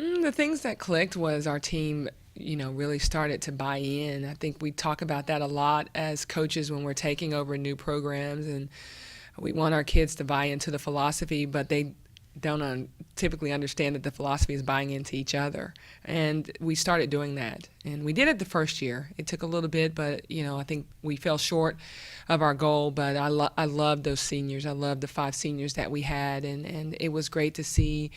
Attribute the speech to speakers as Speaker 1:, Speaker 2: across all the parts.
Speaker 1: The things that clicked was our team, really started to buy in. I think we talk about that a lot as coaches when we're taking over new programs, and we want our kids to buy into the philosophy, but they don't typically understand that the philosophy is buying into each other. And we started doing that. And we did it the first year. It took a little bit, but, I think we fell short of our goal. But I love those seniors. I love the 5 seniors that we had. And it was great to see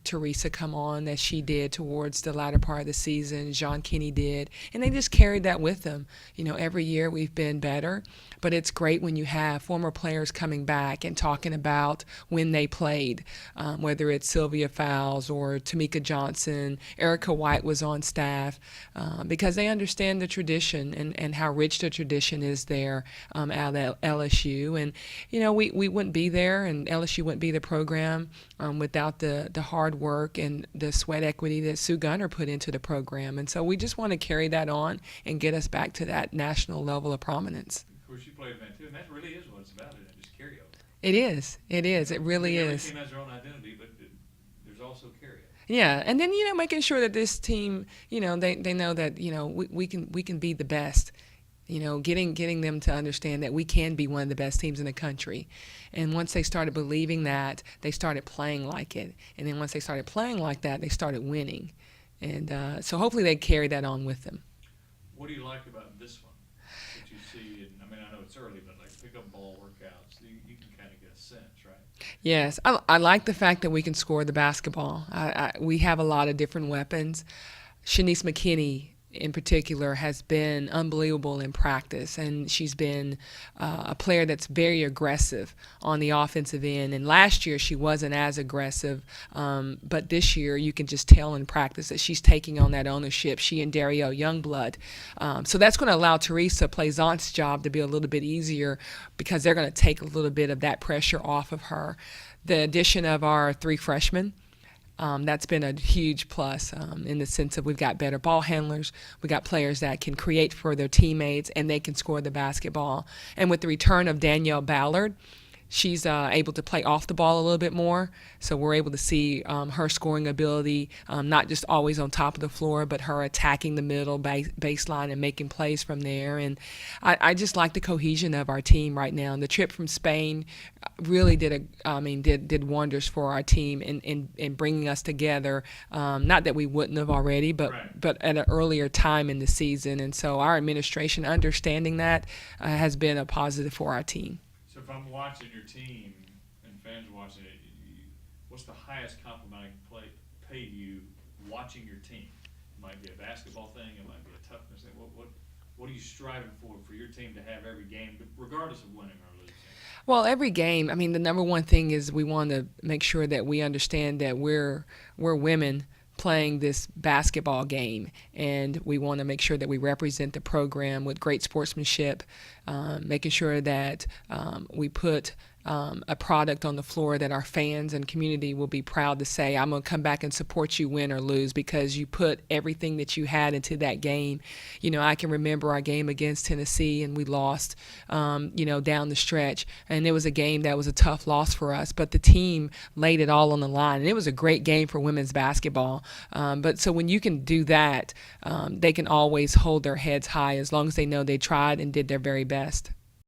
Speaker 1: Teresa come on as she did towards the latter part of the season. John Kinney did. And they just carried that with them. Every year we've been better. But it's great when you have former players coming back and talking about when they played, whether it's Sylvia Fowles or Tamika Johnson. Erica White was on staff because they understand the tradition and how rich the tradition is there out at LSU. And, we wouldn't be there, and LSU wouldn't be the program without the hard work and the sweat equity that Sue Gunner put into the program. And so we just want to carry that on and get us back to that national level of prominence.
Speaker 2: Of course, you played event too, and that really is what it's about, isn't it? Just carryover.
Speaker 1: It is. It is. It really
Speaker 2: Every
Speaker 1: is.
Speaker 2: team has their own identity, but there's also carryover.
Speaker 1: Yeah, and then making sure that this team, they know that we can be the best. Getting them to understand that we can be one of the best teams in the country. And once they started believing that, they started playing like it. And then once they started playing like that, they started winning. And so hopefully they carry that on with them.
Speaker 2: What do you like about this one that you see? And I know it's early, but like pickup ball workouts, you can kind of get a sense, right?
Speaker 1: Yes, I like the fact that we can score the basketball. We have a lot of different weapons. Shanice McKinney, in particular, has been unbelievable in practice, and she's been a player that's very aggressive on the offensive end. And last year she wasn't as aggressive, but this year you can just tell in practice that she's taking on that ownership, she and Dario Youngblood. So that's going to allow Teresa Plaisant's job to be a little bit easier because they're going to take a little bit of that pressure off of her. The addition of our 3 freshmen, that's been a huge plus in the sense of we've got better ball handlers, we got players that can create for their teammates, and they can score the basketball. And with the return of Danielle Ballard, she's able to play off the ball a little bit more, so we're able to see her scoring ability, not just always on top of the floor, but her attacking the middle baseline and making plays from there. And I just like the cohesion of our team right now. And the trip from Spain really did wonders for our team in bringing us together. Not that we wouldn't have already, but
Speaker 2: Right.
Speaker 1: but at an earlier time in the season. And so our administration understanding that has been a positive for our team.
Speaker 2: So if I'm watching your team and fans watching it, what's the highest compliment I can pay you watching your team? It might be a basketball thing, it might be a toughness thing. What are you striving for your team to have every game, regardless of winning or losing?
Speaker 1: Well, every game, the number one thing is we want to make sure that we understand that we're women playing this basketball game, and we want to make sure that we represent the program with great sportsmanship, making sure that we put a product on the floor that our fans and community will be proud to say, I'm going to come back and support you win or lose because you put everything that you had into that game. I can remember our game against Tennessee, and we lost, down the stretch. And it was a game that was a tough loss for us, but the team laid it all on the line. And it was a great game for women's basketball. But so when you can do that, they can always hold their heads high as long as they know they tried and did their very best.